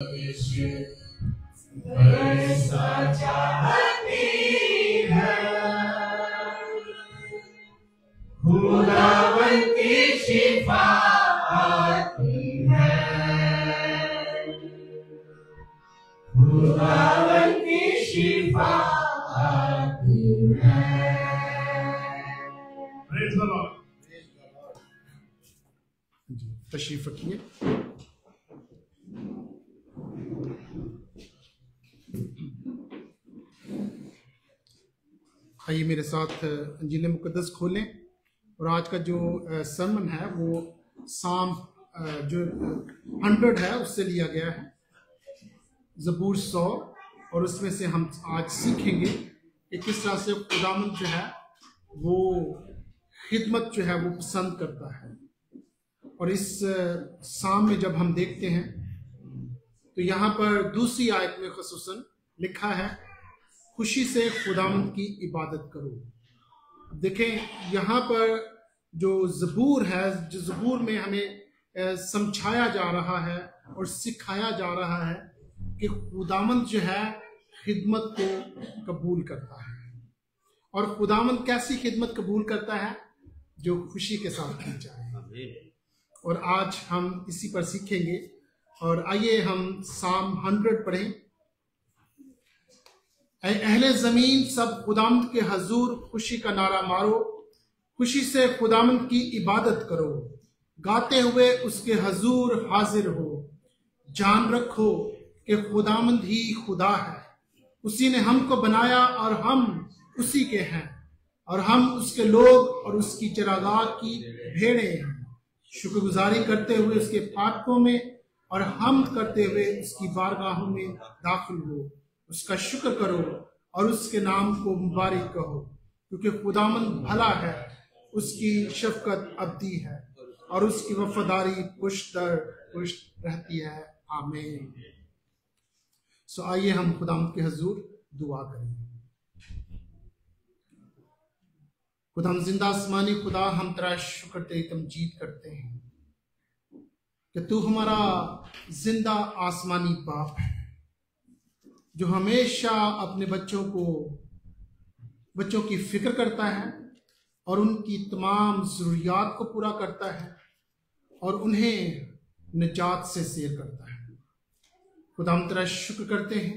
बरसा चाहती है खुदावन की शिफा आती है, खुदावन की शिफा आती है। तशरीफ रखिए। आइए मेरे साथ इंजील मुकद्दस खोलें और आज का जो सरमन है वो साम जो 100 है उससे लिया गया है, ज़बूर 100, और उसमें से हम आज सीखेंगे कि किस तरह से खुदावंद जो है वो खिदमत जो है वो पसंद करता है। और इस साम में जब हम देखते हैं तो यहाँ पर दूसरी आयत में ख़ुसूसन लिखा है, खुशी से खुदावंद की इबादत करो। देखें यहाँ पर जो ज़बूर है, जो ज़बूर में हमें समझाया जा रहा है और सिखाया जा रहा है कि खुदावंद जो है खिदमत को कबूल करता है। और खुदावंद कैसी खिदमत कबूल करता है? जो खुशी के साथ की जाए। और आज हम इसी पर सीखेंगे। और आइए हम साम 100 पढ़ें। अहले ज़मीन सब खुदावंद के हजूर खुशी का नारा मारो, खुशी से खुदावंद की इबादत करो, गाते हुए उसके हजूर हाजिर हो। जान रखो कि खुदावंद ही खुदा है, उसी ने हमको बनाया और हम उसी के हैं, और हम उसके लोग और उसकी चरागाह की भेड़ें हैं। शुक्रगुजारी करते हुए उसके फाटकों में और हमद करते हुए उसकी बारगाहों में दाखिल हो। उसका शुक्र करो और उसके नाम को मुबारक कहो, क्योंकि खुदावंद भला है, उसकी शफकत अब्दी है और उसकी वफादारी पुश्त दर पुश्त रहती है। आमीन। सो आइए हम खुदावंद के हजूर दुआ करें। खुदा जिंदा आसमानी खुदा, हम तेरा शुक्र तेरी तमजीद करते हैं कि तू हमारा जिंदा आसमानी बाप है, जो हमेशा अपने बच्चों की फिक्र करता है और उनकी तमाम ज़रूरियात को पूरा करता है और उन्हें निजात से सैर करता है। खुदा हम तेरा शुक्र करते हैं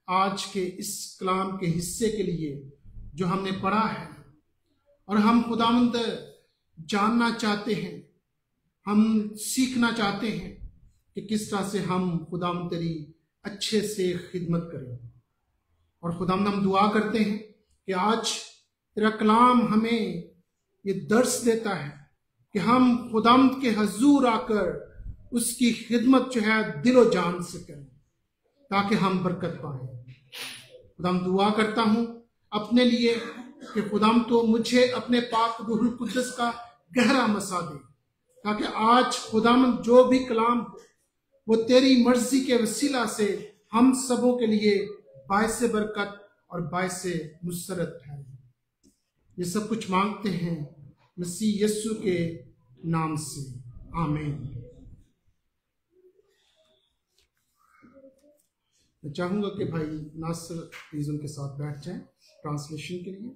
आज के इस कलाम के हिस्से के लिए जो हमने पढ़ा है, और हम खुदावंद जानना चाहते हैं, हम सीखना चाहते हैं कि किस तरह से हम खुदावंद तेरी अच्छे से खिदमत करें। और खुदावंद हम दुआ करते हैं कि आज तेरा कलाम हमें ये दर्स देता है कि हम खुदावंद के हजूर आकर उसकी खिदमत जो है दिलो जान से करें, ताकि हम बरकत पाएं। खुदावंद दुआ करता हूँ अपने लिए कि खुदावंद तो मुझे अपने पाक रूहुल कुद्दस का गहरा मसा दे, ताकि आज खुदावंद जो भी कलाम हो वो तेरी मर्जी के वसीला से हम सबों के लिए बायसे बरकत और बायसे मुसरत है। ये सब कुछ मांगते हैं मसीह यीशु के नाम से, आमीन। मैं चाहूंगा कि भाई नासिर प्लीज उनके साथ बैठ जाएं ट्रांसलेशन के लिए।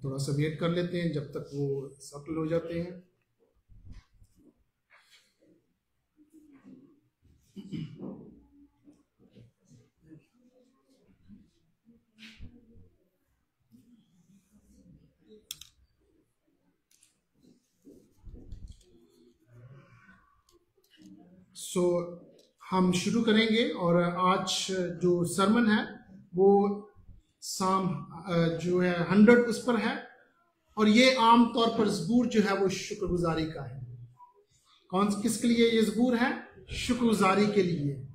थोड़ा सा वेट कर लेते हैं जब तक वो सफल हो जाते हैं। हम शुरू करेंगे। और आज जो सरमन है वो साम जो है 100 उस पर है, और ये आम तौर पर ज़बूर जो है वो शुक्रगुजारी का है। किसके लिए ये ज़बूर है? शुक्रगुजारी के लिए।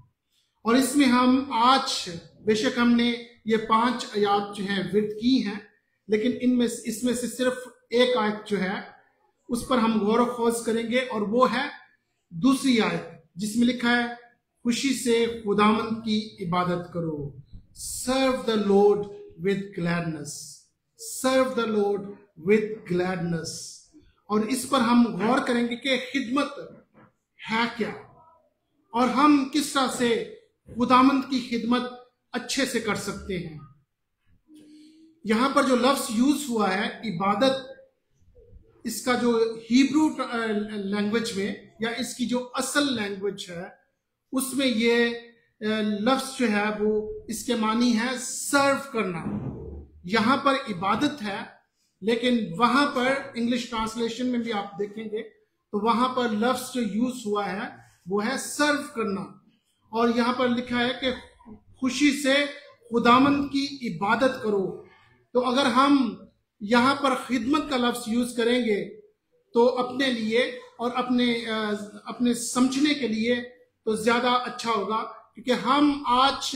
और इसमें हम आज बेशक हमने ये 5 आयत जो हैं विर्द की हैं, लेकिन इसमें से सिर्फ एक आयत जो है उस पर हम गौर खोज करेंगे, और वो है दूसरी आयत जिसमें लिखा है खुशी से खुदावंद की इबादत करो। Serve the Lord with gladness, serve the Lord with gladness. और इस पर हम गौर करेंगे कि खिदमत है क्या, और हम किस तरह से खुदावंद की खिदमत अच्छे से कर सकते हैं। यहां पर जो लफ्ज यूज हुआ है इबादत, इसका जो हिब्रू लैंग्वेज में या इसकी जो असल लैंग्वेज है उसमें ये लफ्ज जो है वो इसके मानी है सर्व करना। यहां पर इबादत है, लेकिन वहां पर इंग्लिश ट्रांसलेशन में भी आप देखेंगे तो वहां पर लफ्ज जो यूज हुआ है वो है सर्व करना। और यहां पर लिखा है कि खुशी से खुदावंद की इबादत करो। तो अगर हम यहां पर खिदमत का लफ्ज यूज करेंगे तो अपने लिए और अपने समझने के लिए तो ज्यादा अच्छा होगा, क्योंकि हम आज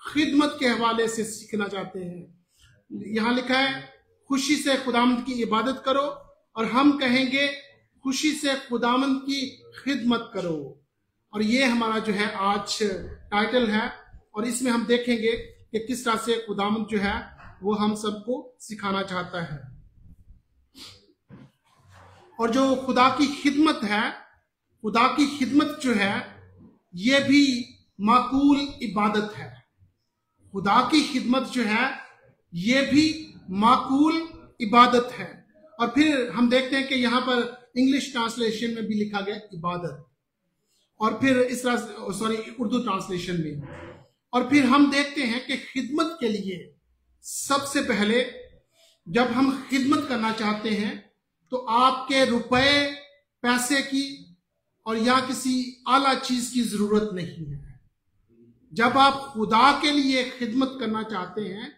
खिदमत के हवाले से सीखना चाहते हैं। यहां लिखा है खुशी से खुदावंद की इबादत करो, और हम कहेंगे खुशी से खुदावंद की खिदमत करो। और ये हमारा जो है आज टाइटल है, और इसमें हम देखेंगे कि किस तरह से खुदावंद जो है वो हम सबको सिखाना चाहता है। और जो खुदा की खिदमत है, खुदा की खिदमत जो है ये भी माकूल इबादत है। खुदा की खिदमत जो है ये भी माकूल इबादत है। और फिर हम देखते हैं कि यहाँ पर इंग्लिश ट्रांसलेशन में भी लिखा गया इबादत, और फिर इस तरह उर्दू ट्रांसलेशन में। और फिर हम देखते हैं कि खिदमत के लिए सबसे पहले जब हम खिदमत करना चाहते हैं तो आपके रुपए पैसे की और या किसी आला चीज की जरूरत नहीं है। जब आप खुदा के लिए खिदमत करना चाहते हैं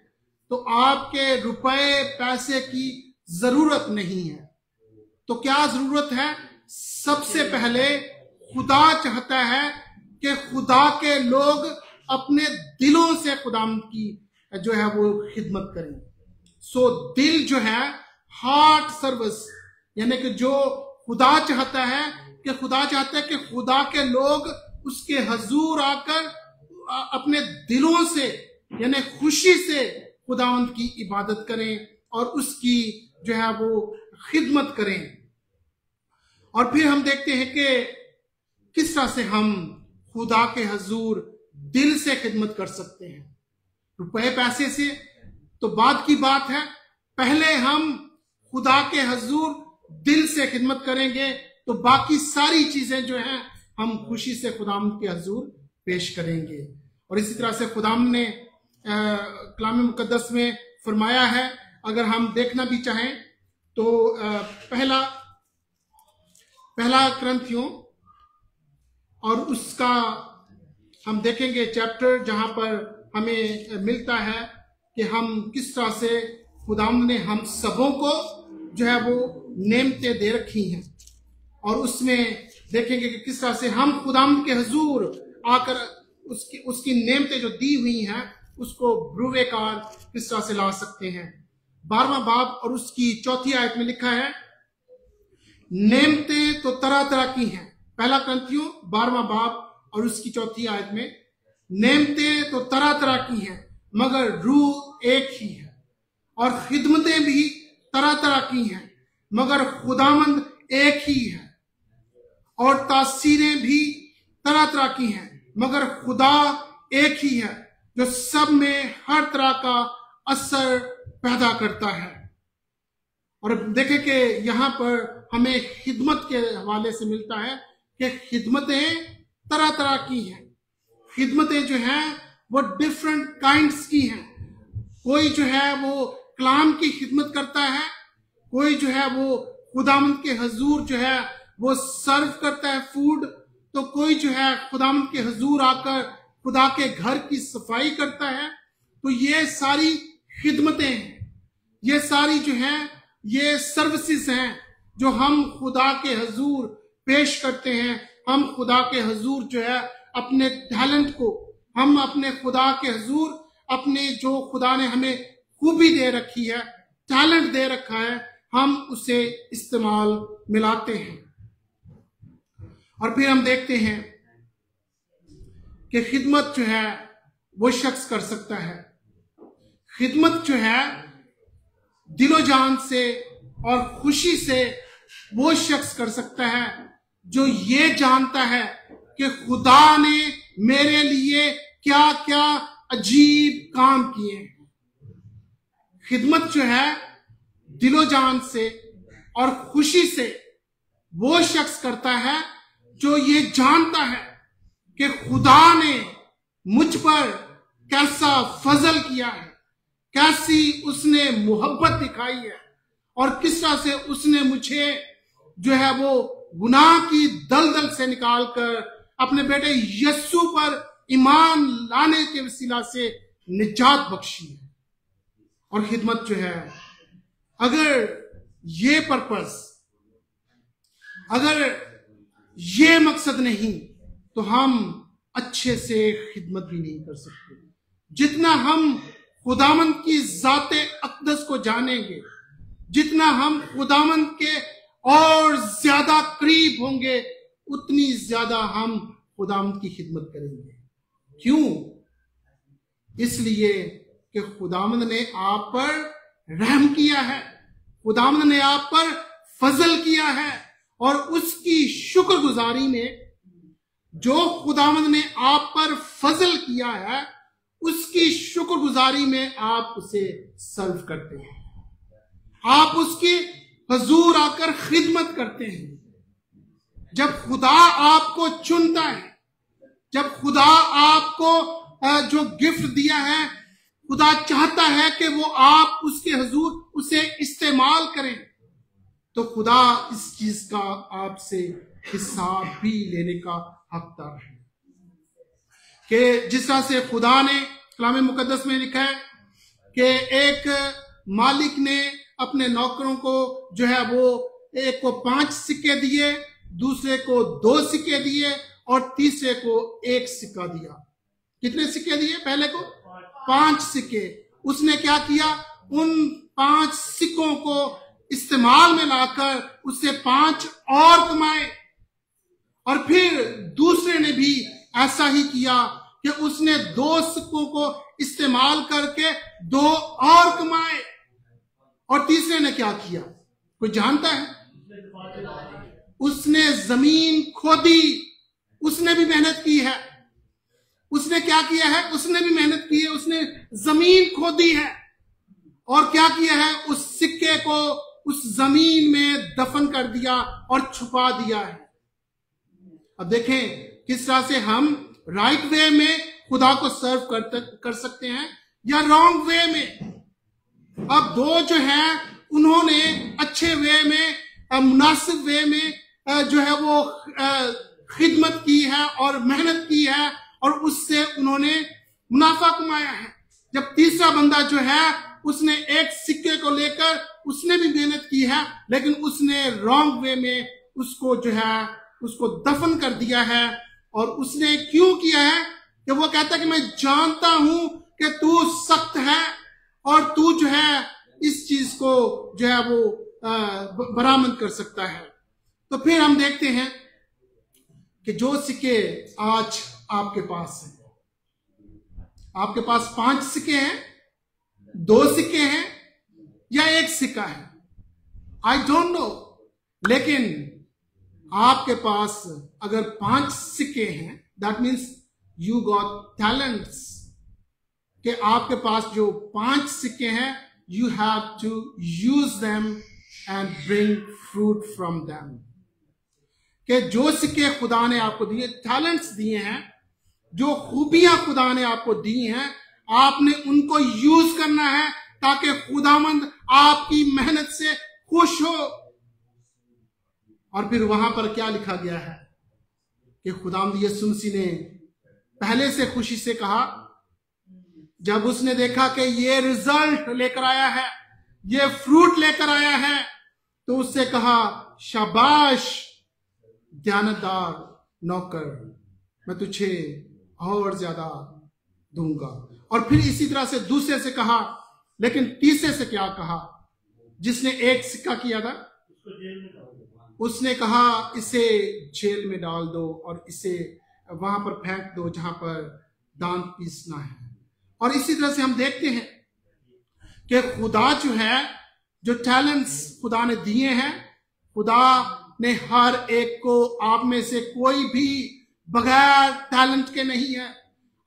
तो आपके रुपए पैसे की जरूरत नहीं है। तो क्या जरूरत है? सबसे पहले खुदा चाहता है कि खुदा के लोग अपने दिलों से खुदा की जो है वो खिदमत करें। सो दिल जो है हार्ट सर्विस, यानी कि जो खुदा चाहता है कि खुदा के लोग उसके हजूर आकर अपने दिलों से यानी खुशी से खुदावंद की इबादत करें और उसकी जो है वो खिदमत करें। और फिर हम देखते हैं कि किस तरह से हम खुदा के हजूर दिल से खिदमत कर सकते हैं। रुपए पैसे से तो बाद की बात है, पहले हम खुदा के हजूर दिल से खिदमत करेंगे तो बाकी सारी चीजें जो हैं हम खुशी से खुदावंद के हजूर पेश करेंगे। और इसी तरह से खुदावंद ने कलाम मुकद्दस में फरमाया है, अगर हम देखना भी चाहें तो पहला क्रंथियों और उसका हम देखेंगे चैप्टर, जहां पर हमें मिलता है कि हम किस तरह से खुदावंद ने हम सबों को जो है वो नेमतें दे रखी हैं। और उसमें देखेंगे कि किस तरह से हम खुदावंद के हुजूर आकर उसकी नेमतें जो दी हुई हैं उसको ब्रुवेकार किस तरह से ला सकते हैं। 12वां बाब और उसकी 4थी आयत में लिखा है, नेमतें तो तरह तरह की हैं। पहला क्रंथियों 12वां बाब और उसकी 4थी आयत में, नेमतें तो तरह तरह की हैं मगर रूह एक ही है, और खिदमतें भी तरह तरह की हैं मगर खुदावंद एक ही है, और तासीरें भी तरह तरह की हैं मगर खुदा एक ही है जो सब में हर तरह का असर पैदा करता है। और देखें कि यहां पर हमें खिदमत के हवाले से मिलता है कि खिदमतें तरह तरह की हैं। खिदमतें जो हैं वो डिफरेंट काइंड्स की हैं। कोई जो है वो कलाम की खिदमत करता है, कोई जो है वो खुदावंद के हजूर जो है वो सर्व करता है फूड, तो कोई जो है खुदावंद के हजूर आकर खुदा के घर की सफाई करता है। तो ये सारी खिदमतें हैं, ये सारी जो हैं ये सर्विसेज हैं जो हम खुदा के हजूर पेश करते हैं। हम खुदा के हजूर जो है अपने टैलेंट को, हम अपने खुदा के हजूर अपने जो खुदा ने हमें खूबी दे रखी है, टैलेंट दे रखा है, हम उसे इस्तेमाल में लाते हैं। और फिर हम देखते हैं कि खिदमत जो है वो शख्स कर सकता है। खिदमत जो है दिलो जान से और खुशी से वो शख्स कर सकता है जो ये जानता है कि खुदा ने मेरे लिए क्या क्या अजीब काम किए हैं। खिदमत जो है दिलो जान से और खुशी से वो शख्स करता है जो ये जानता है कि खुदा ने मुझ पर कैसा फजल किया है, कैसी उसने मोहब्बत दिखाई है और किस तरह से उसने मुझे जो है वो गुनाह की दलदल से निकालकर अपने बेटे यस्सु पर ईमान लाने के वसीला से निजात बख्शी है। और खिदमत जो है, अगर ये पर्पस, अगर ये मकसद नहीं तो हम अच्छे से खिदमत भी नहीं कर सकते। जितना हम खुदावंद की ज़ाते अक़दस को जानेंगे, जितना हम खुदावंद के और ज्यादा करीब होंगे, उतनी ज्यादा हम खुदावंद की खिदमत करेंगे। क्यों? इसलिए कि खुदावंद ने आप पर रहम किया है, खुदावंद ने आप पर फजल किया है और उसकी शुक्रगुजारी में जो खुदावंद ने आप पर फजल किया है उसकी शुक्रगुजारी में आप उसे सर्व करते हैं, आप उसकी हजूर आकर खिदमत करते हैं। जब खुदा आपको चुनता है, जब खुदा आपको जो गिफ्ट दिया है, खुदा चाहता है कि वो आप उसके हजूर उसे इस्तेमाल करें, तो खुदा इस चीज का आपसे हिसाब भी लेने का हकदार है। कि जिस तरह से खुदा ने कलाम मुकद्दस में लिखा है कि एक मालिक ने अपने नौकरों को जो है वो एक को 5 सिक्के दिए, दूसरे को 2 सिक्के दिए और तीसरे को 1 सिक्का दिया। कितने सिक्के दिए? पहले को 5 सिक्के। उसने क्या किया? उन 5 सिक्कों को इस्तेमाल में लाकर उससे 5 और कमाए। और फिर दूसरे ने भी ऐसा ही किया कि उसने 2 सिक्कों को इस्तेमाल करके 2 और कमाए। और तीसरे ने क्या किया? कोई जानता है? उसने जमीन खोदी, उसने भी मेहनत की है। उसने क्या किया है? उसने भी मेहनत की है, उसने जमीन खोदी है और क्या किया है? उस सिक्के को उस जमीन में दफन कर दिया और छुपा दिया है। अब देखें किस तरह से हम राइट वे में खुदा को सर्व कर सकते हैं या रॉन्ग वे में। अब 2 जो है उन्होंने अच्छे वे में, मुनासिब वे में जो है वो खिदमत की है और मेहनत की है और उससे उन्होंने मुनाफा कमाया है। जब तीसरा बंदा जो है उसने 1 सिक्के को लेकर उसने भी मेहनत की है, लेकिन उसने रॉन्ग वे में उसको जो है उसको दफन कर दिया है। और उसने क्यों किया है? कि वो कहता है कि मैं जानता हूं कि तू सख्त है और तू जो है इस चीज को जो है वो बरामद कर सकता है। तो फिर हम देखते हैं कि जो सिक्के आज आपके पास हैं, आपके पास 5 सिक्के हैं, 2 सिक्के हैं या 1 सिक्का है, आई डोंट नो, लेकिन आपके पास अगर 5 सिक्के हैं, that means you got talents. कि आपके पास जो 5 सिक्के हैं, you have to use them and bring fruit from them. कि जो सिक्के खुदा ने आपको दिए, टैलेंट्स दिए हैं, जो खूबियां खुदा ने आपको दी हैं, आपने उनको यूज करना है ताकि खुदावंद आपकी मेहनत से खुश हो। और फिर वहां पर क्या लिखा गया है कि खुदावंद यीशु मसीह ने पहले से खुशी से कहा, जब उसने देखा कि ये रिजल्ट लेकर आया है, ये फ्रूट लेकर आया है, तो उससे कहा, शाबाश ध्यानदार नौकर, मैं तुझे और ज्यादा दूंगा। और फिर इसी तरह से दूसरे से कहा, लेकिन तीसरे से क्या कहा? जिसने एक सिक्का किया था, उसने कहा इसे जेल में डाल दो और इसे वहां पर फेंक दो जहां पर दांत पीसना है। और इसी तरह से हम देखते हैं कि खुदा जो है, जो टैलेंट्स खुदा ने दिए हैं, खुदा ने हर एक को, आप में से कोई भी बगैर टैलेंट के नहीं है,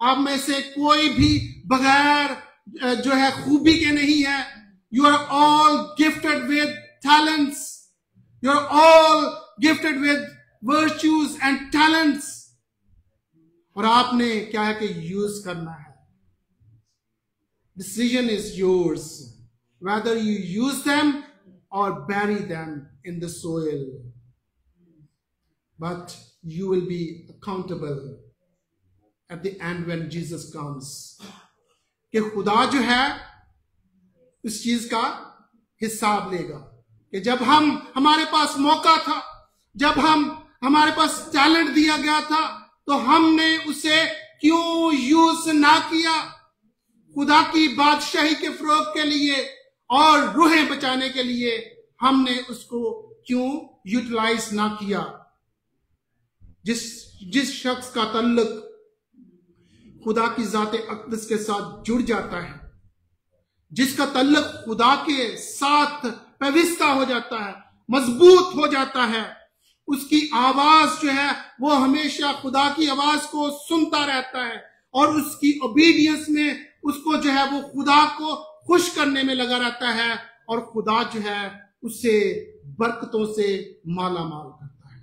आप में से कोई भी बगैर जो है खूबी के नहीं है। You are all gifted with talents, you are all gifted with virtues and talents, और आपने क्या है कि यूज करना है। Decision is yours, whether you use them or bury them in the soil, but you will be accountable at the end when Jesus comes. कि खुदा जो है उस चीज का हिसाब लेगा कि जब हमारे पास मौका था, जब हमारे पास टैलेंट दिया गया था, तो हमने उसे क्यों यूज ना किया खुदा की बादशाही के फरोग के लिए और रूहें बचाने के लिए। हमने उसको क्यों यूटिलाइज ना किया। जिस शख्स का तल्लुक खुदा की जाते अक़दस के साथ जुड़ जाता है, जिसका तल्लुक खुदा के साथ पवित्रता हो जाता है, मजबूत हो जाता है, उसकी आवाज जो है वो हमेशा खुदा की आवाज को सुनता रहता है और उसकी ओबीडियंस में उसको जो है वो खुदा को खुश करने में लगा रहता है, और खुदा जो है उसे बरकतों से माला माल करता है।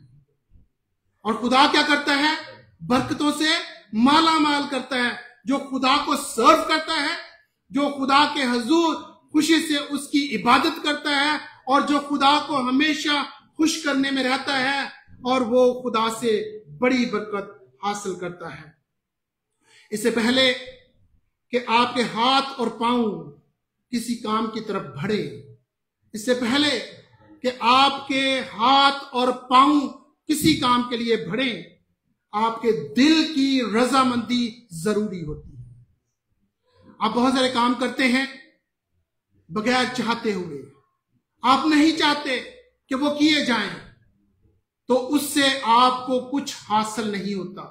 और खुदा क्या करता है? बरकतों से माला माल करता है। जो खुदा को सर्व करता है, जो खुदा के हजूर खुशी से उसकी इबादत करता है, और जो खुदा को हमेशा खुश करने में रहता है, और वो खुदा से बड़ी बरकत हासिल करता है। इससे पहले कि आपके हाथ और पांव किसी काम की तरफ बढ़े, इससे पहले कि आपके हाथ और पांव किसी काम के लिए बढ़े, आपके दिल की रजामंदी जरूरी होती है। आप बहुत सारे काम करते हैं बगैर चाहते हुए, आप नहीं चाहते कि वो किए जाएं, तो उससे आपको कुछ हासिल नहीं होता।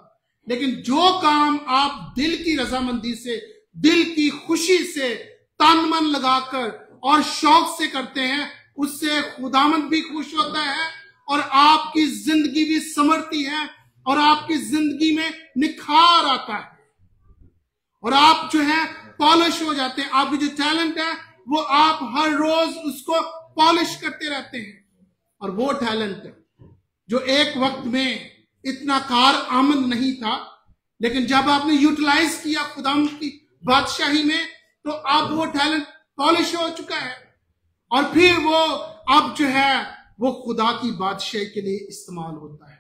लेकिन जो काम आप दिल की रजामंदी से, दिल की खुशी से, तन मन लगाकर और शौक से करते हैं, उससे खुदावंद भी खुश होता है और आपकी जिंदगी भी संवरती है और आपकी जिंदगी में निखार आता है और आप जो है पॉलिश हो जाते हैं। आपकी जो टैलेंट है वो आप हर रोज उसको पॉलिश करते रहते हैं, और वो टैलेंट जो एक वक्त में इतना कार आमद नहीं था, लेकिन जब आपने यूटिलाइज किया खुदावंद की बादशाही में, तो अब वो टैलेंट पॉलिश हो चुका है और फिर वो अब जो है वो खुदा की बादशाही के लिए इस्तेमाल होता है।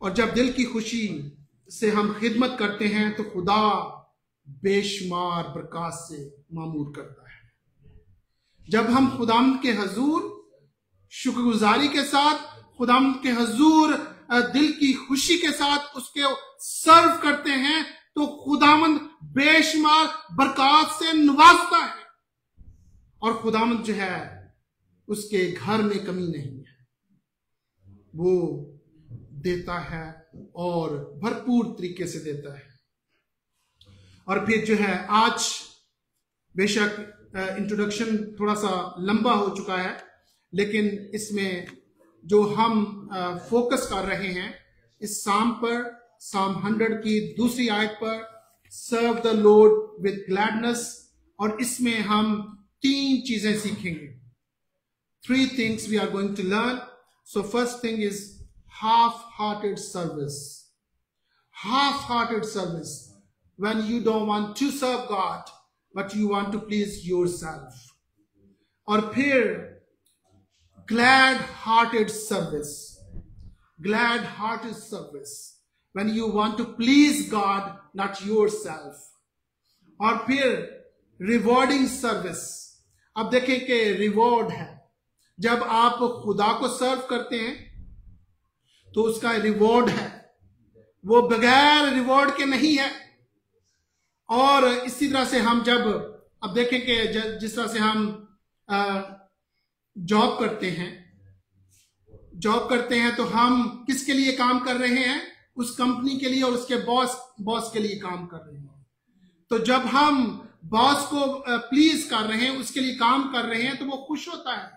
और जब दिल की खुशी से हम खिदमत करते हैं तो खुदा बेशुमार बरकत से मामूर करता है। जब हम खुदावंद के हजूर शुक्रगुजारी के साथ, खुदावंद के हजूर दिल की खुशी के साथ उसके सर्व करते हैं, तो खुदावंद बेशुमार बरकत से नवाजता है और खुदावंद जो है उसके घर में कमी नहीं है, वो देता है और भरपूर तरीके से देता है। और फिर जो है आज बेशक इंट्रोडक्शन थोड़ा सा लंबा हो चुका है, लेकिन इसमें जो हम फोकस कर रहे हैं इस साम पर, साम 100 की दूसरी आयत पर, serve the Lord with gladness, और इसमें हम 3 चीजें सीखेंगे। 3 things we are going to learn. So first thing is half-hearted service. Half-hearted service, when you don't want to serve God but you want to please yourself. और फिर glad-hearted service. Glad-hearted service, when you want to please God not yourself. और फिर rewarding service. अब देखें कि reward है, जब आप खुदा को सर्व करते हैं तो उसका रिवॉर्ड है, वो बगैर रिवॉर्ड के नहीं है। और इसी तरह से हम जब अब देखें कि जिस तरह से हम जॉब करते हैं तो हम किसके लिए काम कर रहे हैं? उस कंपनी के लिए और उसके बॉस के लिए काम कर रहे हैं। तो जब हम बॉस को प्लीज कर रहे हैं, उसके लिए काम कर रहे हैं, तो वो खुश होता है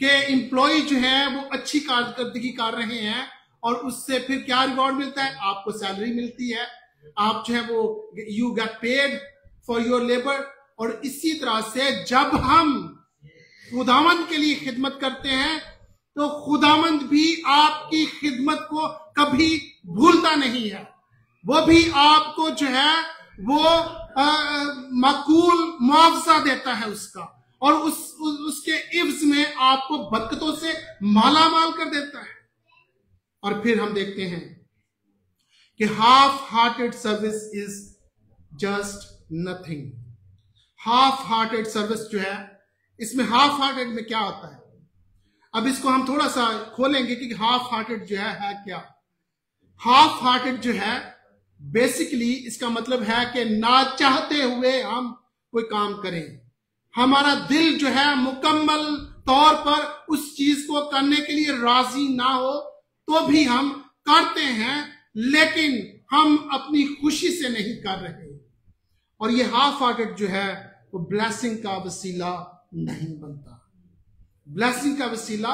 कि एम्प्लॉय जो है वो अच्छी कारकर्दगी कर रहे हैं, और उससे फिर क्या रिवॉर्ड मिलता है? आपको सैलरी मिलती है, आप जो है वो you get paid for your labour. और इसी तरह से जब हम खुदावंद के लिए खिदमत करते हैं तो खुदावंद भी आपकी खिदमत को कभी भूलता नहीं है, वो भी आपको जो है वो माकूल मुआवजा देता है उसका, और उसके इव्ज में आपको बरकतों से माला माल कर देता है। और फिर हम देखते हैं कि half hearted service is just nothing. Half hearted service जो है, इसमें हाफ हार्टेड में क्या होता है? अब इसको हम थोड़ा सा खोलेंगे कि हाफ हार्टेड जो है क्या। हाफ हार्टेड जो है बेसिकली इसका मतलब है कि ना चाहते हुए हम कोई काम करें, हमारा दिल जो है मुकम्मल तौर पर उस चीज को करने के लिए राजी ना हो तो भी हम करते हैं, लेकिन हम अपनी खुशी से नहीं कर रहे। और ये हाफ हार्टेड जो है वो ब्लेसिंग का वसीला नहीं बनता, ब्लेसिंग का वसीला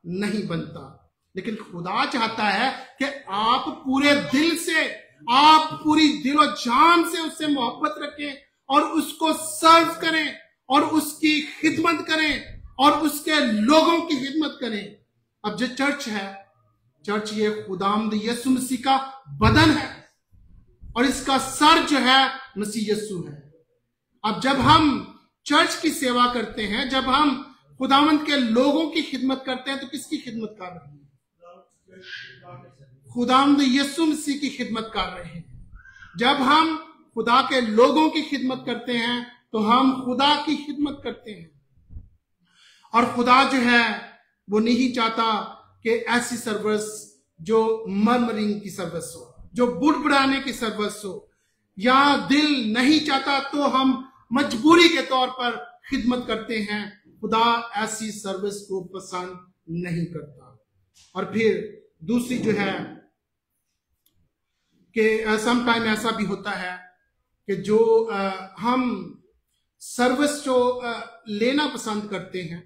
नहीं बनता। लेकिन खुदा चाहता है कि आप पूरे दिल से, आप पूरी दिलो जान से उससे मोहब्बत रखें और उसको सर्व करें और उसकी खिदमत करें और उसके लोगों की खिदमत करें। अब जो चर्च है, चर्च ये खुदावंद यीशु मसीह का बदन है और इसका सर जो है मसीह यीशु है। अब जब हम चर्च की सेवा करते हैं, जब हम खुदावंद के लोगों की खिदमत करते हैं, तो किसकी खिदमत कर रहे हैं? खुदावंद यीशु मसीह की खिदमत कर रहे हैं। जब हम खुदा के लोगों की खिदमत करते हैं तो हम खुदा की खिदमत करते हैं। और खुदा जो है वो नहीं चाहता कि ऐसी सर्विस जो मर्मरिंग की सर्विस हो, जो बुड़बुड़ाने की सर्विस हो, या दिल नहीं चाहता तो हम मजबूरी के तौर पर खिदमत करते हैं। खुदा ऐसी सर्विस को पसंद नहीं करता। और फिर दूसरी जो है कि सम टाइम ऐसा भी होता है कि जो हम सर्विस जो लेना पसंद करते हैं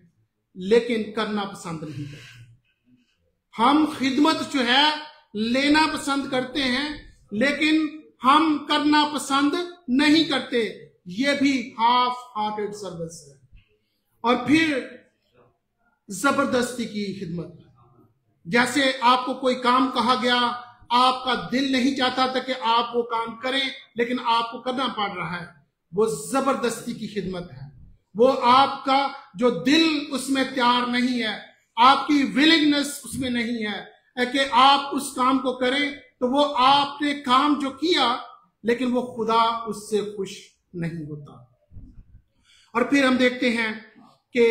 लेकिन करना पसंद नहीं करते। हम खिदमत जो है लेना पसंद करते हैं लेकिन हम करना पसंद नहीं करते। ये भी हाफ हार्टेड सर्विस है। और फिर जबरदस्ती की खिदमत, जैसे आपको कोई काम कहा गया, आपका दिल नहीं चाहता था कि आप वो काम करें लेकिन आपको करना पड़ रहा है, वो जबरदस्ती की खिदमत है। वो आपका जो दिल उसमें तैयार नहीं है, आपकी विलिंगनेस उसमें नहीं है कि आप उस काम को करें, तो वो आपने काम जो किया लेकिन वो खुदा उससे खुश नहीं होता। और फिर हम देखते हैं कि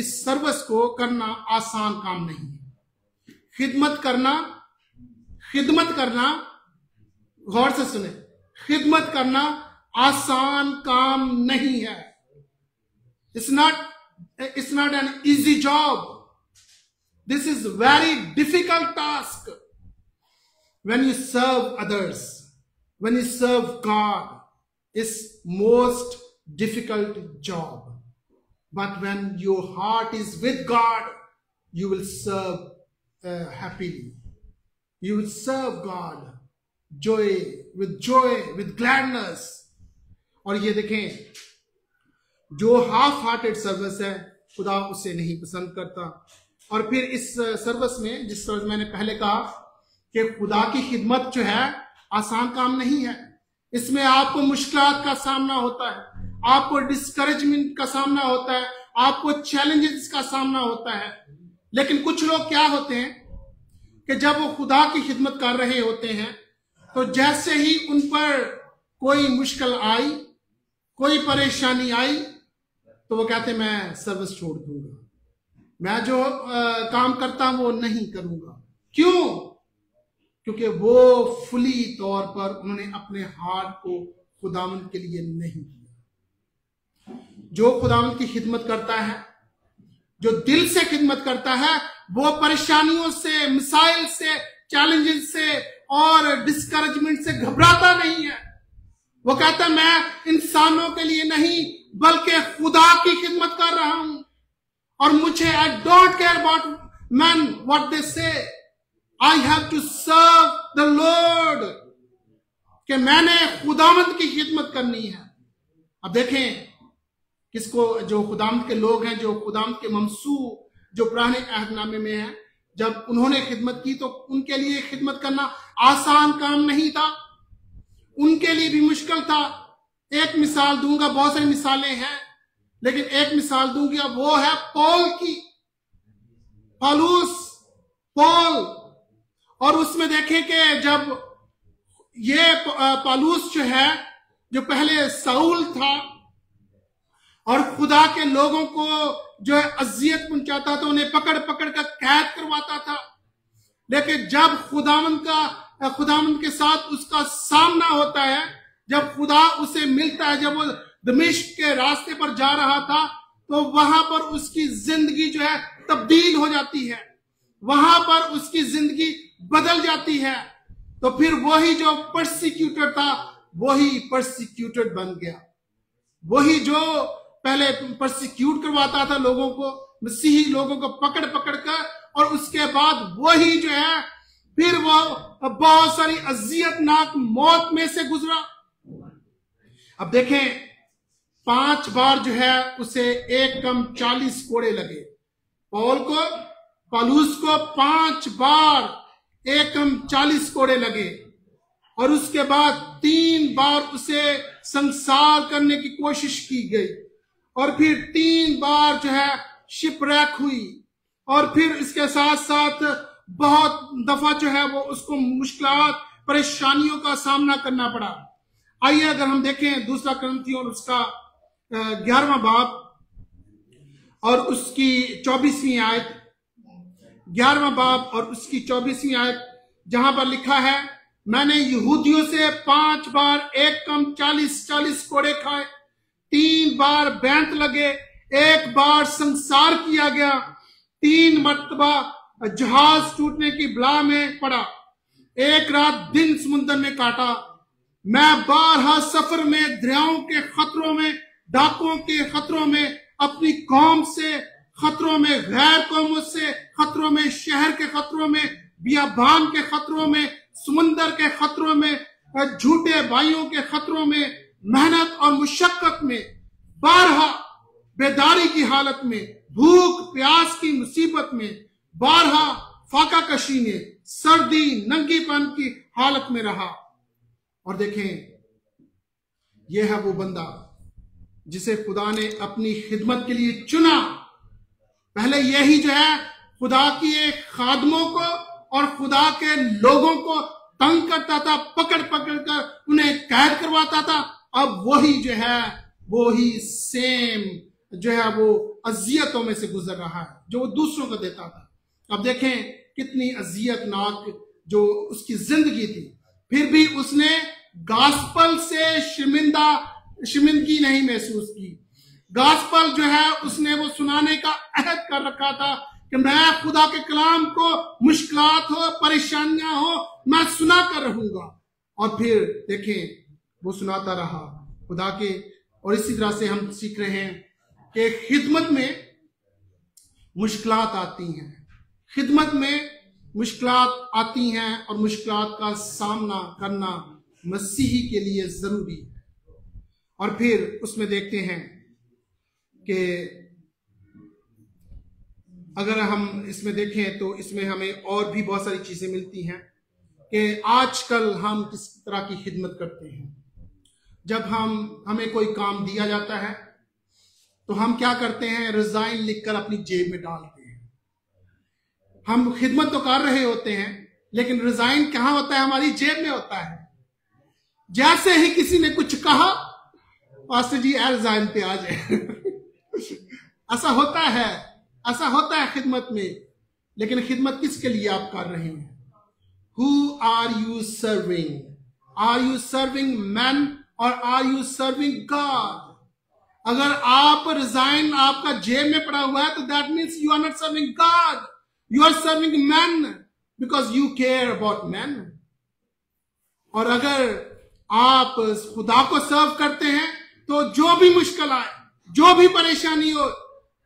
इस सर्विस को करना आसान काम नहीं है। खिदमत करना गौर से सुने, खिदमत करना आसान काम नहीं है। It's not an easy job. This is very difficult task. When you serve others, when you serve God, it's most difficult job. But when your heart is with God, you will serve happily. You will serve God joy, with gladness. और ये देखें, जो half hearted service है खुदा उसे नहीं पसंद करता। और फिर इस सर्विस में, जिस सर्विस मैंने पहले कहा कि खुदा की खिदमत जो है आसान काम नहीं है, इसमें आपको मुश्किलात का सामना होता है, आपको डिस्करेजमेंट का सामना होता है, आपको चैलेंजेस का सामना होता है। लेकिन कुछ लोग क्या होते हैं कि जब वो खुदा की खिदमत कर रहे होते हैं तो जैसे ही उन पर कोई मुश्किल आई, कोई परेशानी आई, तो वो कहते मैं सर्विस छोड़ दूंगा, मैं जो काम करता हूं वो नहीं करूंगा। क्यों? क्योंकि वो फुली तौर पर उन्होंने अपने हार्ट को खुदावंद के लिए नहीं दिया। जो खुदावंद की खिदमत करता है, जो दिल से खिदमत करता है, वो परेशानियों से, मिसाइल से, चैलेंजेस से और डिस्करेजमेंट से घबराता नहीं है। वो कहता है मैं इंसानों के लिए नहीं बल्कि खुदा की खिदमत कर रहा हूं, और मुझे I don't care about man what they say, I have to serve the Lord, कि मैंने खुदावंद की खिदमत करनी है। अब देखें किसको, जो खुदावंद के लोग हैं, जो खुदावंद के ममसू, जो पुराने अहदनामे में है, जब उन्होंने खिदमत की तो उनके लिए खिदमत करना आसान काम नहीं था, उनके लिए भी मुश्किल था। एक मिसाल दूंगा, बहुत सारी मिसालें हैं, लेकिन एक मिसाल दूंगी, वो है पौल की, पौल। और उसमें देखें कि जब ये पौलुस जो है, जो पहले साउल था और खुदा के लोगों को जो है अजियत पहुंचाता था, उन्हें पकड़ पकड़ कर कैद करवाता था, लेकिन जब खुदावंद के साथ उसका सामना होता है, जब खुदा उसे मिलता है, जब वो दमिश्क के रास्ते पर जा रहा था, तो वहां पर उसकी जिंदगी जो है तब्दील हो जाती है, वहां पर उसकी जिंदगी बदल जाती है। तो फिर वही जो परसिक्यूटर था, वही परसिक्यूटेड बन गया। वही जो पहले परसिक्यूट करवाता था लोगों को, मसीही लोगों को पकड़ पकड़ कर, और उसके बाद वही जो है फिर वो बहुत सारी अजियतनाक मौत में से गुजरा। अब देखें 5 बार जो है उसे 1 कम 40 कोड़े लगे। पौलुस को 5 बार 1 कम 40 कोड़े लगे, और उसके बाद 3 बार उसे संसार करने की कोशिश की गई, और फिर 3 बार जो है शिपरैक हुई, और फिर इसके साथ साथ बहुत दफा जो है वो उसको मुश्किलात, परेशानियों का सामना करना पड़ा। आइए अगर हम देखें 2 कुरिन्थियों और उसका 11वां बाब और उसकी 24वीं आयत, 11वां बाब और उसकी 24वीं आयत, जहां पर लिखा है, मैंने यहूदियों से 5 बार 1 कम 40 कोड़े खाए, 3 बार बैंत लगे, 1 बार संसार किया गया, 3 मरतबा जहाज टूटने की बला में पड़ा, 1 रात दिन समुद्र में काटा, मैं 12 सफर में, दरियाओं के खतरों में, डाकों के खतरों में, अपनी कौम से खतरों में, गैर कौमों से खतरों में, शहर के खतरों में, बियाबान के खतरों में, समुद्र के खतरों में, झूठे भाइयों के खतरों में, मेहनत और मुशक्कत में, 12 बेदारी की हालत में, भूख प्यास की मुसीबत में, 12 फाका कशी में, सर्दी नंगीपन की हालत में रहा। और देखें यह है वो बंदा जिसे खुदा ने अपनी खिदमत के लिए चुना। पहले यही जो है खुदा की एक खादमों को और खुदा के लोगों को तंग करता था, पकड़ पकड़ कर उन्हें कैद करवाता था। अब वही जो है वही सेम जो है वो अजियतों में से गुजर रहा है जो वो दूसरों को देता था। अब देखें कितनी अजियतनाक जो उसकी जिंदगी थी, फिर भी उसने गास्पल से शर्मिंदगी नहीं महसूस की। गास्पल जो है उसने वो सुनाने का अहद कर रखा था कि मैं खुदा के कलाम को, मुश्किलात हो, परेशानियां हो, मैं सुना कर रहूंगा। और फिर देखें वो सुनाता रहा खुदा के। और इसी तरह से हम सीख रहे हैं कि खिदमत में मुश्किलात आती हैं, खिदमत में मुश्किलात आती हैं, और मुश्किलात का सामना करना मसीही के लिए जरूरी है। और फिर उसमें देखते हैं कि अगर हम इसमें देखें तो इसमें हमें और भी बहुत सारी चीजें मिलती हैं कि आजकल हम किस तरह की खिदमत करते हैं। जब हमें कोई काम दिया जाता है तो हम क्या करते हैं, रिजाइन लिखकर अपनी जेब में डालते हैं। हम खिदमत तो कर रहे होते हैं लेकिन रिजाइन कहां होता है, हमारी जेब में होता है। जैसे ही किसी ने कुछ कहा, पास्टर जी रिजाइन पे आ जाए ऐसा होता है खिदमत में। लेकिन खिदमत किसके लिए आप कर रहे हैं? Who are you serving? Are you serving men or are you serving God? अगर आप रिजाइन आपका जेब में पड़ा हुआ है तो that means you are not serving God, you are serving man because you care about man. और अगर आप खुदा को सर्व करते हैं तो जो भी मुश्किल आए, जो भी परेशानी हो,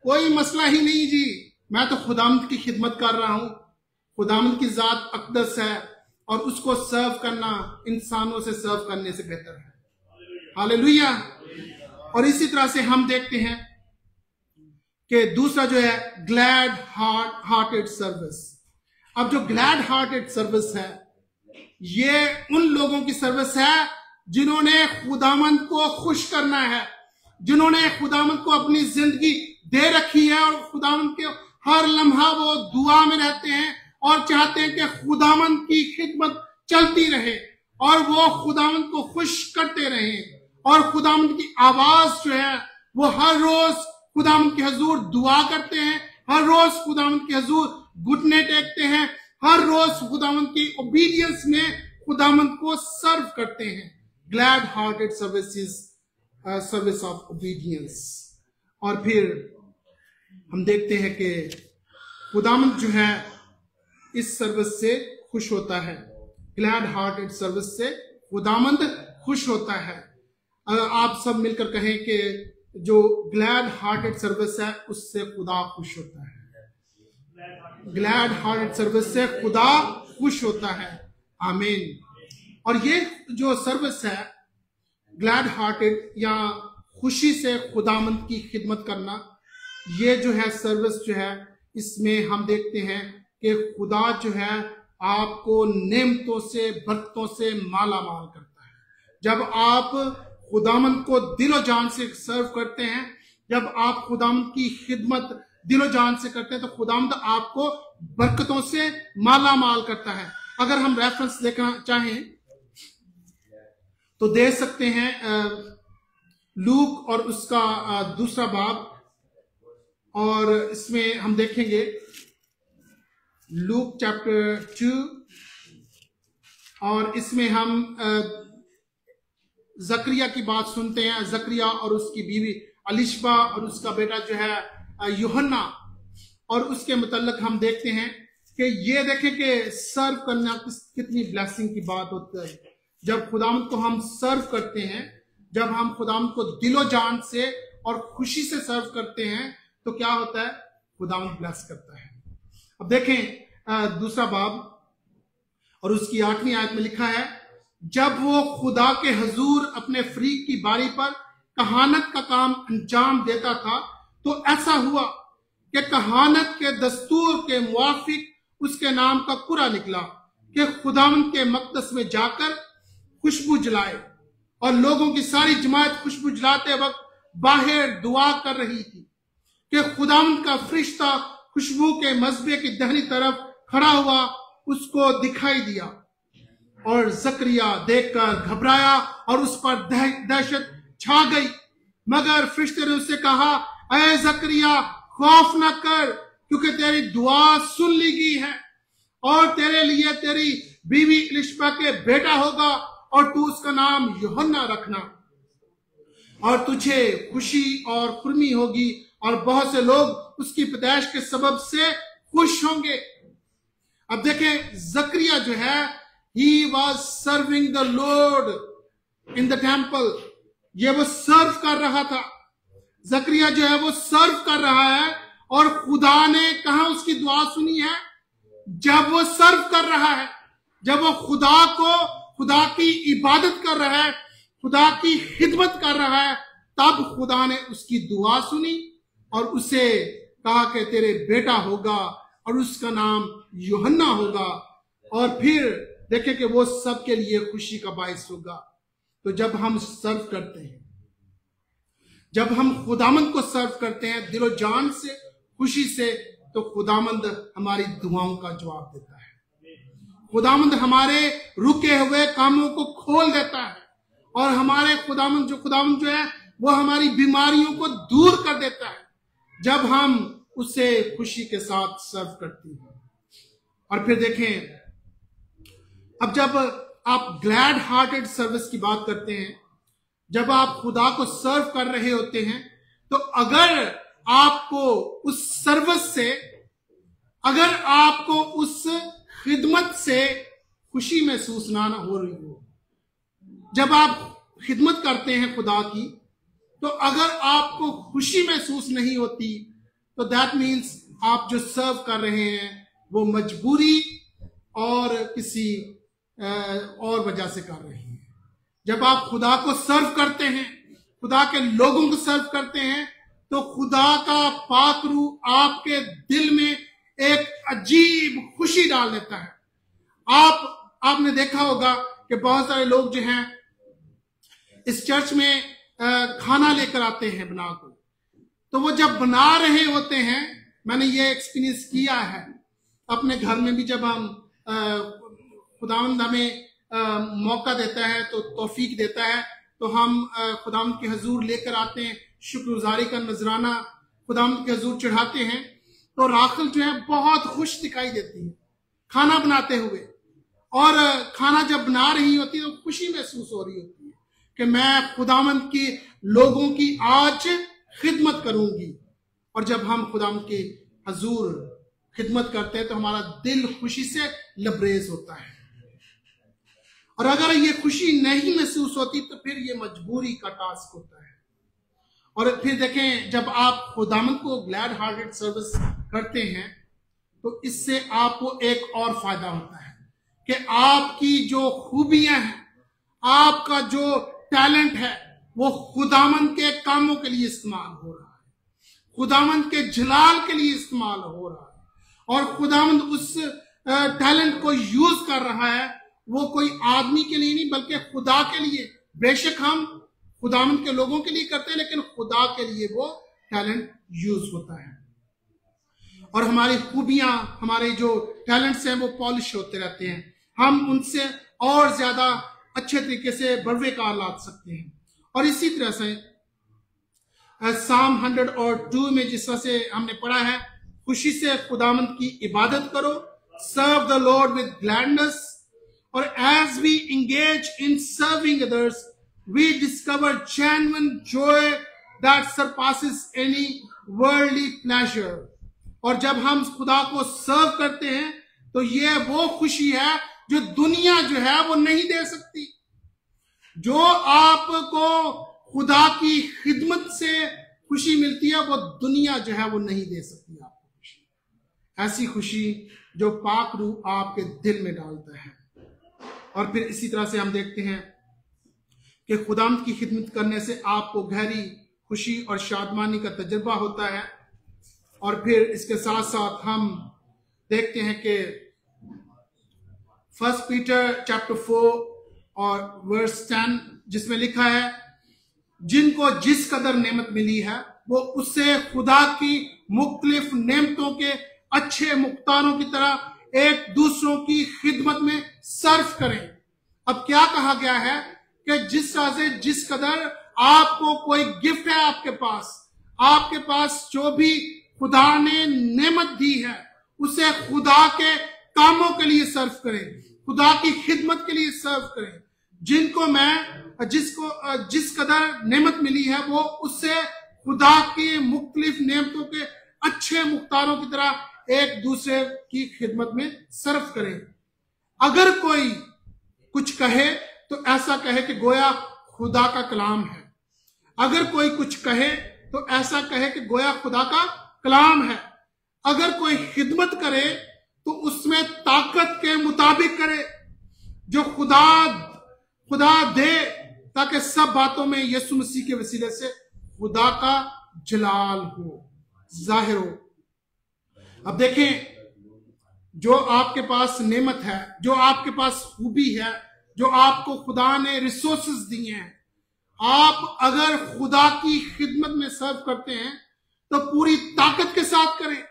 कोई मसला ही नहीं जी, मैं तो खुदावंद की खिदमत कर रहा हूं। खुदावंद की जात अकदस है और उसको सर्व करना इंसानों से सर्व करने से बेहतर है। हालेलुया। और इसी तरह से हम देखते हैं कि दूसरा जो है ग्लैड हार्टेड सर्विस। अब जो ग्लैड हार्टेड सर्विस है ये उन लोगों की सर्विस है जिन्होंने खुदावंद को खुश करना है, जिन्होंने खुदावंद को अपनी जिंदगी दे रखी है और खुदावंद के हर लम्हा वो दुआ में रहते हैं और चाहते हैं कि खुदावंद की खिदमत चलती रहे और वो खुदावंद को खुश करते रहें। और खुदावंद की आवाज जो है वो हर रोज खुदावंद के हजूर दुआ करते हैं, हर रोज खुदावंद के हजूर घुटने टेकते हैं, हर रोज खुदावंद की ओबीडियंस में खुदावंद को सर्व करते हैं। Glad hearted service is service of obedience. और फिर हम देखते हैं कि खुदावंद जो है इस सर्विस से खुश होता है। ग्लैड हार्टेड सर्विस से खुदावंद खुश होता है। आप सब मिलकर कहें कि जो ग्लैड हार्टेड सर्विस है उससे खुदा खुश होता है। ग्लैड हार्टेड सर्विस से खुदा खुश होता है। आमीन। और ये जो सर्विस है ग्लैड हार्टेड या खुशी से खुदावंद की खिदमत करना, ये जो है सर्विस जो है इसमें हम देखते हैं कि खुदा जो है आपको नेमतों से बरकतों से माला माल करता है। जब आप खुदावंद को दिलो जान से सर्व करते हैं, जब आप खुदावंद की खिदमत दिलो जान से करते हैं तो खुदावंद आपको बरकतों से माला माल करता है। अगर हम रेफरेंस देखना चाहें तो दे सकते हैं लूक और उसका दूसरा बाब, और इसमें हम देखेंगे लूक चैप्टर 2 और इसमें हम जकरिया की बात सुनते हैं। जकरिया और उसकी बीवी अलिशबा और उसका बेटा जो है यूहन्ना, और उसके मुतल्लिक हम देखते हैं कि ये देखें कि सर्व करना कितनी ब्लेसिंग की बात होती है। जब खुदावंद को हम सर्व करते हैं, जब हम खुदावंद को दिलो जान से और खुशी से सर्व करते हैं तो क्या होता है, खुदावंद ब्लेस करता है। अब देखें दूसरा बाब और उसकी 8वीं आयत में लिखा है, जब वो खुदा के हजूर अपने फरीक की बारी पर कहानत का काम अंजाम देता था तो ऐसा हुआ कि कहानत के दस्तूर के मुआफिक उसके नाम का कुरा निकला कि खुदावंद के मकदस में जाकर खुशबू जलाए। और लोगों की सारी जमात खुशबू जलाते वक्त बाहर दुआ कर रही थी कि खुदावंद का फरिश्ता खुशबू के मजबे की दाहिनी तरफ खड़ा हुआ उसको दिखाई दिया। और जकरिया देखकर घबराया और उस पर दहशत छा गई। मगर फरिश्ते ने उससे कहा, ऐ जकरिया खौफ न कर, क्योंकि तेरी दुआ सुन ली गई है और तेरे लिए तेरी बीवी इलिशबा के बेटा होगा और तू उसका नाम यूहन्ना रखना। और तुझे खुशी और खुर्मी होगी और बहुत से लोग उसकी पैदाइश के सबब से खुश होंगे। अब देखें जकरिया जो है he was serving the Lord in the temple, ये वो सर्व कर रहा था। जकरिया जो है वो सर्व कर रहा है और खुदा ने कहा उसकी दुआ सुनी है, जब वो सर्व कर रहा है, जब वो खुदा की इबादत कर रहा है, खुदा की खिदमत कर रहा है, तब खुदा ने उसकी दुआ सुनी और उसे कहा कि तेरे बेटा होगा और उसका नाम यूहन्ना होगा। और फिर देखें कि वो सबके लिए खुशी का बायस होगा। तो जब हम सर्व करते हैं, जब हम खुदामंद को सर्व करते हैं दिलो जान से, खुशी से, तो खुदामंद हमारी दुआओं का जवाब देता है। खुदामंद हमारे रुके हुए कामों को खोल देता है और हमारे खुदामंद जो है वो हमारी बीमारियों को दूर कर देता है जब हम उसे खुशी के साथ सर्व करते हैं। और फिर देखें, अब जब आप ग्लैड हार्टेड सर्विस की बात करते हैं जब आप खुदा को सर्व कर रहे होते हैं, तो अगर आपको उस सर्विस से, अगर आपको उस खिदमत से खुशी महसूस ना हो रही हो, जब आप खिदमत करते हैं खुदा की, तो अगर आपको खुशी महसूस नहीं होती, तो दैट मीन्स आप जो सर्व कर रहे हैं वो मजबूरी और किसी और वजह से कर रहे हैं। जब आप खुदा को सर्व करते हैं, खुदा के लोगों को सर्व करते हैं, तो खुदा का पाक रूह आपके दिल में एक अजीब खुशी डाल देता है। आपने देखा होगा कि बहुत सारे लोग जो हैं इस चर्च में खाना लेकर आते हैं बना को, तो वो जब बना रहे होते हैं, मैंने ये एक्सपीरियंस किया है अपने घर में भी, जब हम खुदावंद हमें मौका देता है, तो तौफीक देता है, तो हम खुदावंद के हजूर लेकर आते हैं, शुक्रगुजारी का नजराना खुदावंद के हजूर चढ़ाते हैं, तो राखल जो है बहुत खुश दिखाई देती है खाना बनाते हुए, और खाना जब बना रही होती है तो खुशी महसूस हो रही होती है कि मैं खुदावंद के लोगों की आज खिदमत करूंगी। और जब हम खुदावंद के हजूर खिदमत करते हैं तो हमारा दिल खुशी से लबरेज होता है। और अगर ये खुशी नहीं महसूस होती तो फिर ये मजबूरी का टास्क होता है। और फिर देखें, जब आप खुदावंद को ग्लैड हार्टेड सर्विस करते हैं तो इससे आपको एक और फायदा होता है कि आपकी जो खूबियां हैं, आपका जो टैलेंट है, वो खुदावंद के कामों के लिए इस्तेमाल हो रहा है, खुदावंद के जलाल के लिए इस्तेमाल हो रहा है। और खुदावंद उस टैलेंट को यूज कर रहा है, वो कोई आदमी के लिए नहीं बल्कि खुदा के लिए। बेशक हम खुदावंद के लोगों के लिए करते हैं, लेकिन खुदा के लिए वो टैलेंट यूज होता है। और हमारी खूबियां, हमारे जो टैलेंट्स हैं वो पॉलिश होते रहते हैं, हम उनसे और ज्यादा अच्छे तरीके से बरवेकार ला सकते हैं। और इसी तरह से साम 102 में जिस तरह से हमने पढ़ा है, खुशी से खुदावंद की इबादत करो, serve the Lord with gladness. और as we engage in serving others, we discover genuine joy that surpasses any worldly pleasure. और जब हम खुदा को सर्व करते हैं तो ये वो खुशी है जो दुनिया जो है वो नहीं दे सकती। जो आपको खुदा की खिदमत से खुशी मिलती है, वो दुनिया जो है वो नहीं दे सकती आपको खुशी। ऐसी खुशी जो पाक रूह आपके दिल में डालता है। और फिर इसी तरह से हम देखते हैं कि खुदावंद की खिदमत करने से आपको गहरी खुशी और शादमानी का तजुर्बा होता है। और फिर इसके साथ साथ हम देखते हैं कि 1 पीटर चैप्टर 4 और वर्स 10 जिसमें लिखा है, जिनको जिस कदर नेमत मिली है वो उससे खुदा की मुख्तलिफ नेमतों के अच्छे मुख्तारों की तरह एक दूसरों की खिदमत में सर्व करें। अब क्या कहा गया है कि जिस तरह से जिस कदर आपको कोई गिफ्ट है, आपके पास जो भी खुदा ने नेमत दी है, उसे खुदा के कामों के लिए सर्व करें, खुदा की खिदमत के लिए सर्व करें। जिसको जिस कदर नेमत मिली है वो उससे खुदा की मुख्तलिफ नेमतों के अच्छे मुख्तारों की तरह एक दूसरे की खिदमत में सर्व करें। अगर कोई कुछ कहे तो ऐसा कहे कि गोया खुदा का कलाम है। अगर कोई कुछ कहे तो ऐसा कहे कि गोया खुदा का कलाम है। अगर कोई खिदमत करे तो उसमें ताकत के मुताबिक करे जो खुदा दे, ताकि सब बातों में यीशु मसीह के वसीले से खुदा का जलाल हो, जाहिर हो। अब देखें, जो आपके पास नेमत है, जो आपके पास खूबी है, जो आपको खुदा ने रिसोर्सेस दिए हैं, आप अगर खुदा की खिदमत में सर्व करते हैं तो पूरी ताकत के साथ करें,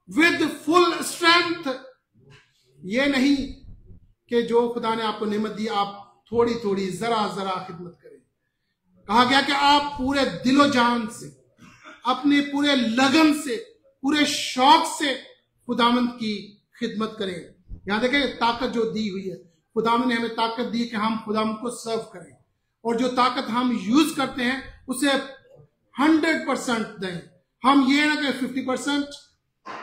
विद फुल स्ट्रेंथ। ये नहीं कि जो खुदा ने आपको नेमत दी आप थोड़ी थोड़ी जरा जरा खिदमत करें। कहा गया कि आप पूरे दिलो जान से, अपने पूरे लगन से, पूरे शौक से खुदावंद की खिदमत करें। यहां देखें ताकत जो दी हुई है, खुदावंद ने हमें ताकत दी कि हम खुदावंद को सर्व करें, और जो ताकत हम यूज करते हैं उसे 100% दें। हम ये ना कि 50%,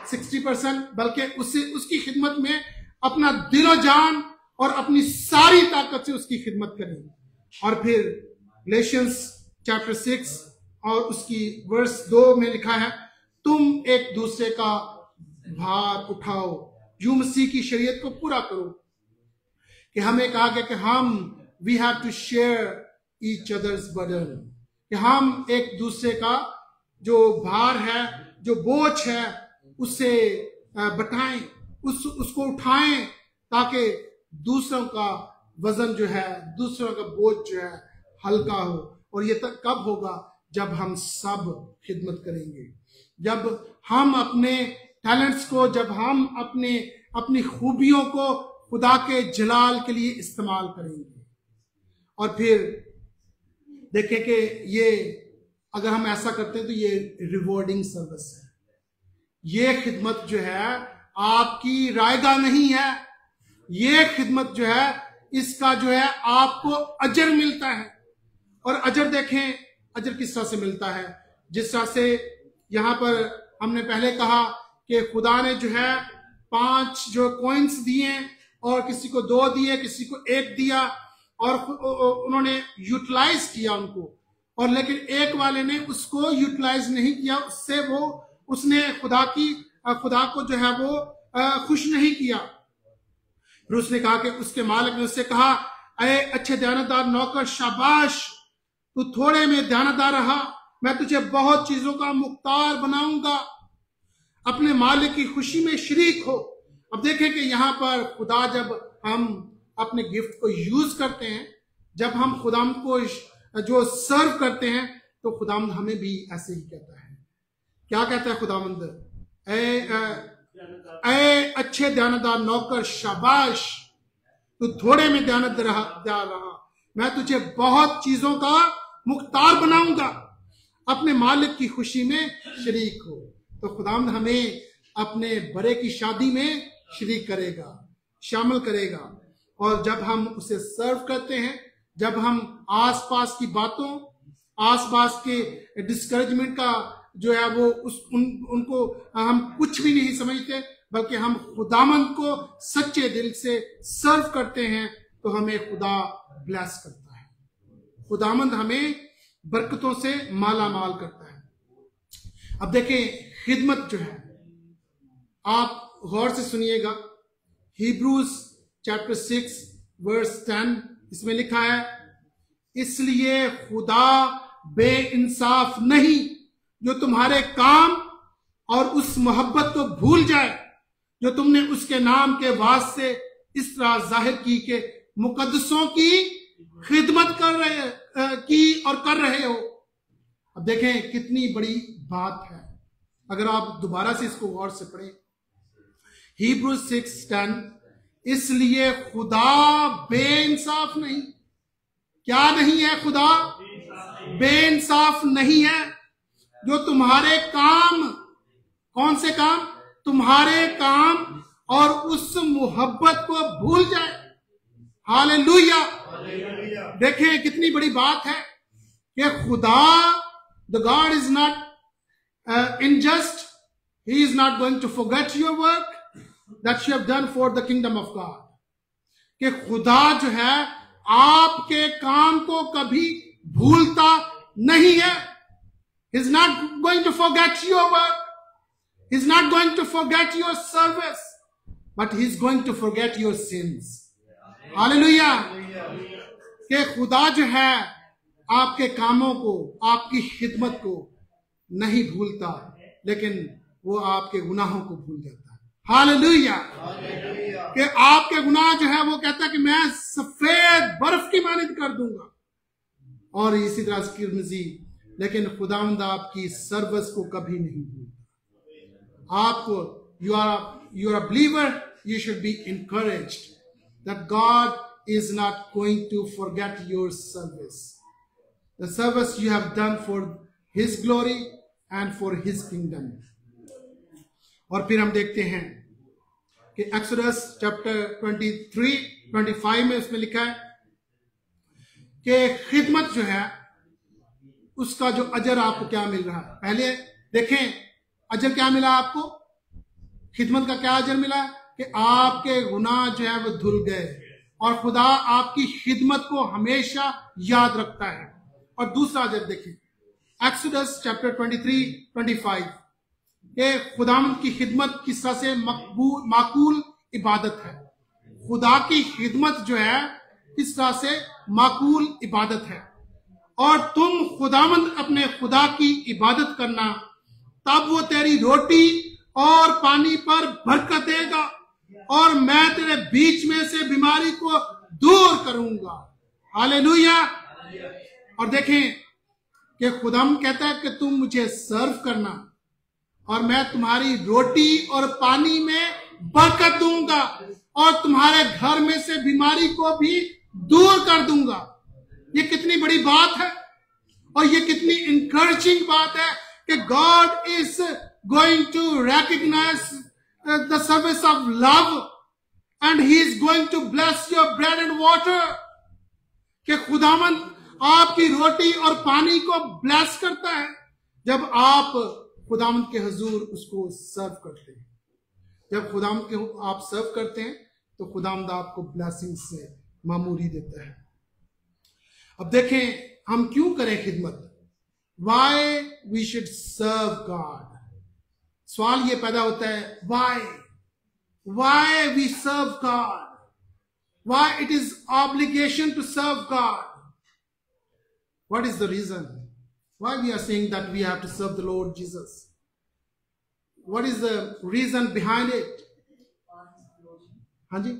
60%, बल्कि उससे उसकी खिदमत में अपना दिलो जान और अपनी सारी ताकत से उसकी खिदमत करें। और फिर गलेशियंस चैप्टर 6 और उसकी वर्स 2 में लिखा है, तुम एक दूसरे का भार उठाओ, यूं मसीह की शरीयत को पूरा करो। कि हमें कहा गया कि हम we have to share each other's burden, कि हम एक दूसरे का जो भार है, जो बोझ है, उससे बटाएं, उसको उठाएं, ताकि दूसरों का वजन जो है, दूसरों का बोझ जो है हल्का हो। और ये तक कब होगा? जब हम सब खिदमत करेंगे, जब हम अपने टैलेंट्स को, जब हम अपनी खूबियों को खुदा के जलाल के लिए इस्तेमाल करेंगे। और फिर देखें कि ये अगर हम ऐसा करते हैं तो ये रिवॉर्डिंग सर्विस है। ये खिदमत जो है आपकी रायगा नहीं है, ये खिदमत जो है इसका जो है आपको अजर मिलता है। और अजर देखें, अजर किस तरह से मिलता है? जिस तरह से यहां पर हमने पहले कहा कि खुदा ने जो है 5 जो कॉइन्स दिए और किसी को 2 दिए, किसी को 1 दिया, और उन्होंने यूटिलाइज किया उनको। और लेकिन एक वाले ने उसको यूटिलाइज नहीं किया, उसने खुदा को जो है वो खुश नहीं किया। फिर उसने कहा कि उसके मालिक ने उससे कहा, अरे अच्छे ध्यानदार नौकर, शाबाश, तू थोड़े में ध्यानदार रहा, मैं तुझे बहुत चीजों का मुख्तार बनाऊंगा, अपने मालिक की खुशी में शरीक हो। अब देखें कि यहाँ पर खुदा, जब हम अपने गिफ्ट को यूज करते हैं, जब हम खुदाम को जो सर्व करते हैं, तो खुदाम हमें भी ऐसे ही कहता है। क्या कहता है खुदावंद? ऐ अच्छे ध्यानदार नौकर, शाबाश, तू थोड़े में ध्यानदार रहा, मैं तुझे बहुत चीजों का मुख्तार बनाऊंगा, अपने मालिक की खुशी में शरीक हो। तो खुदावंद हमें अपने बड़े की शादी में शरीक करेगा, शामिल करेगा। और जब हम उसे सर्व करते हैं, जब हम आसपास की बातों, आसपास के डिस्करेजमेंट का जो है वो उनको हम कुछ भी नहीं समझते, बल्कि हम खुदामंद को सच्चे दिल से सर्व करते हैं, तो हमें खुदा ब्लेस करता है। खुदामंद हमें बरकतों से माला माल करता है। अब देखें, खिदमत जो है, आप गौर से सुनिएगा, हिब्रूज चैप्टर 6 वर्स 10, इसमें लिखा है, इसलिए खुदा बेइंसाफ नहीं जो तुम्हारे काम और उस मोहब्बत को भूल जाए जो तुमने उसके नाम के वास्ते इस तरह जाहिर की कि मुकद्दसों की खिदमत कर रहे हो। अब देखें कितनी बड़ी बात है, अगर आप दोबारा से इसको गौर से पढ़ें। हिब्रूज 6:10, इसलिए खुदा बेइंसाफ नहीं, क्या नहीं है? खुदा बेइंसाफ नहीं है जो तुम्हारे काम, कौन से काम? तुम्हारे काम और उस मोहब्बत को भूल जाए। हालेलुया। देखें कितनी बड़ी बात है कि खुदा, the God is not unjust, he is not going to forget your work that you have done for the kingdom of God. कि खुदा जो है आपके काम को कभी भूलता नहीं है। He is not going to forget your work. He is not going to forget your service, but he is going to forget your sins. Hallelujah. कि खुदा जो है आपके कामों को, आपकी खिदमत को नहीं भूलता, लेकिन वो आपके गुनाहों को भूल जाता है। हालेलुया। कि आपके गुनाह जो है वो कहता है कि मैं सफेद बर्फ की मानित कर दूंगा, और इसी तरह से किरमजी। लेकिन खुदावंद आपकी सर्विस को कभी नहीं भूलता। आपको, you are a believer, you should be encouraged that God is not going to forget your service, the service you have done for his glory and for his kingdom. और फिर हम देखते हैं कि एक्सोडस चैप्टर 23-25 में इसमें लिखा है कि खिदमत जो है उसका जो अजर आपको क्या मिल रहा है। पहले देखें अजर क्या मिला आपको, खिदमत का क्या अजर मिला कि आपके गुनाह जो है वो धुल गए और खुदा आपकी खिदमत को हमेशा याद रखता है। और दूसरा अजर देखें एक्सोडस चैप्टर 23-25 ये खुदावंद की खिदमत किस तरह से माकूल इबादत है। खुदा की खिदमत जो है इस तरह से माकूल इबादत है और तुम खुदावंद अपने खुदा की इबादत करना, तब वो तेरी रोटी और पानी पर बरकत देगा और मैं तेरे बीच में से बीमारी को दूर करूंगा। हालेलुया। और देखें कि खुदाम कहता है कि तुम मुझे सर्व करना और मैं तुम्हारी रोटी और पानी में बरकत दूंगा और तुम्हारे घर में से बीमारी को भी दूर कर दूंगा। ये कितनी बड़ी बात है और ये कितनी इंकरेजिंग बात है कि God is going to recognise the service of love and he is going to bless your bread and water. कि खुदावंद आपकी रोटी और पानी को ब्लेस करता है जब आप खुदावंद के हुजूर उसको सर्व करते हैं। जब खुदावंद के आप सर्व करते हैं तो खुदावंद आपको ब्लेसिंग से मामूरी देता है। अब देखें हम क्यों करें खिदमत, why we should serve God. सवाल ये पैदा होता है why we serve God, why it is obligation to serve God. What is the reason? Why we are saying that we have to serve the Lord Jesus? What is the reason behind it? Hanji?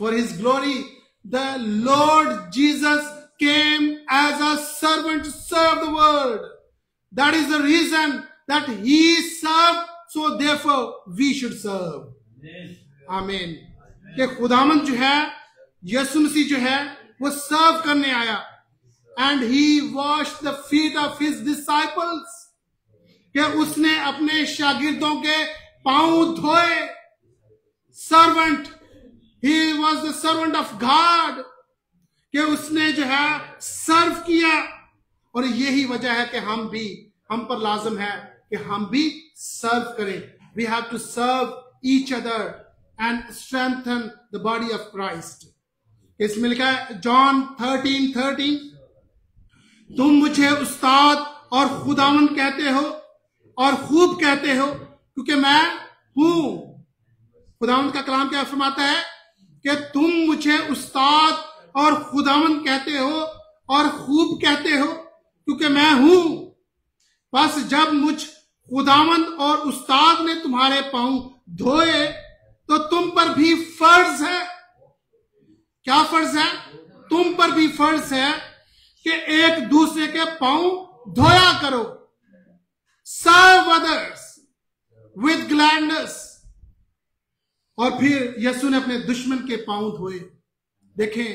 For His glory. The Lord Jesus came as a servant to serve the world. That is the reason that He served, so therefore we should serve. Amen. कि खुदामंद जो है, यीशु मसीह जो है, वो सर्व करने आया and he washed the feet of his disciples, कि उसने अपने शागिर्दों के पांव धोए। Servant, he was the servant of God, कि उसने जो है सर्व किया। और यही वजह है कि हम पर लाजम है कि हम भी सर्व करें। we have to serve each other and strengthen the body of Christ। इसमें लिखा है जॉन 13:13, तुम मुझे उस्ताद और खुदावंद कहते हो और खूब कहते हो क्योंकि मैं हूं। खुदावंद का कलाम क्या फरमाता है कि तुम मुझे उस्ताद और खुदावंद कहते हो और खूब कहते हो क्योंकि मैं हूं। बस जब मुझ खुदावंद और उस्ताद ने तुम्हारे पांव धोए तो तुम पर भी फर्ज है। क्या फर्ज है? तुम पर भी फर्ज है कि एक दूसरे के पांव धोया करो। Serve others with gladness. और फिर यीशु ने अपने दुश्मन के पांव धोए। देखें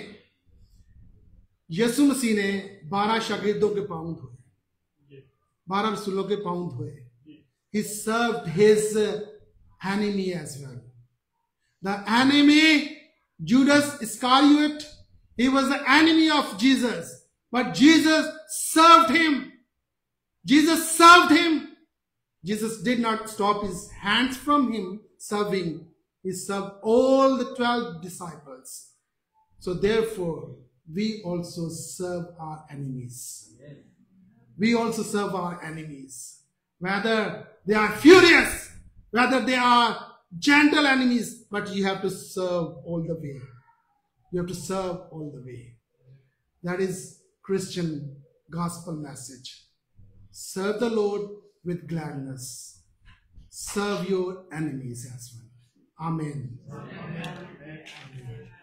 यीशु मसीह ने 12 शागिर्दों के पांव धोए, 12 रसूलों के पांव धोए। He served his enemy as well. The enemy, Judas Iscariot, he was the enemy of Jesus. But Jesus served him. Jesus served him. Jesus did not stop his hands from him serving. He served all the 12 disciples. So therefore, we also serve our enemies. We also serve our enemies. Whether they are furious, whether they are gentle enemies, but you have to serve all the way. You have to serve all the way. That is Christian gospel message. Serve the Lord with gladness. Serve your enemies as well. Amen. Amen.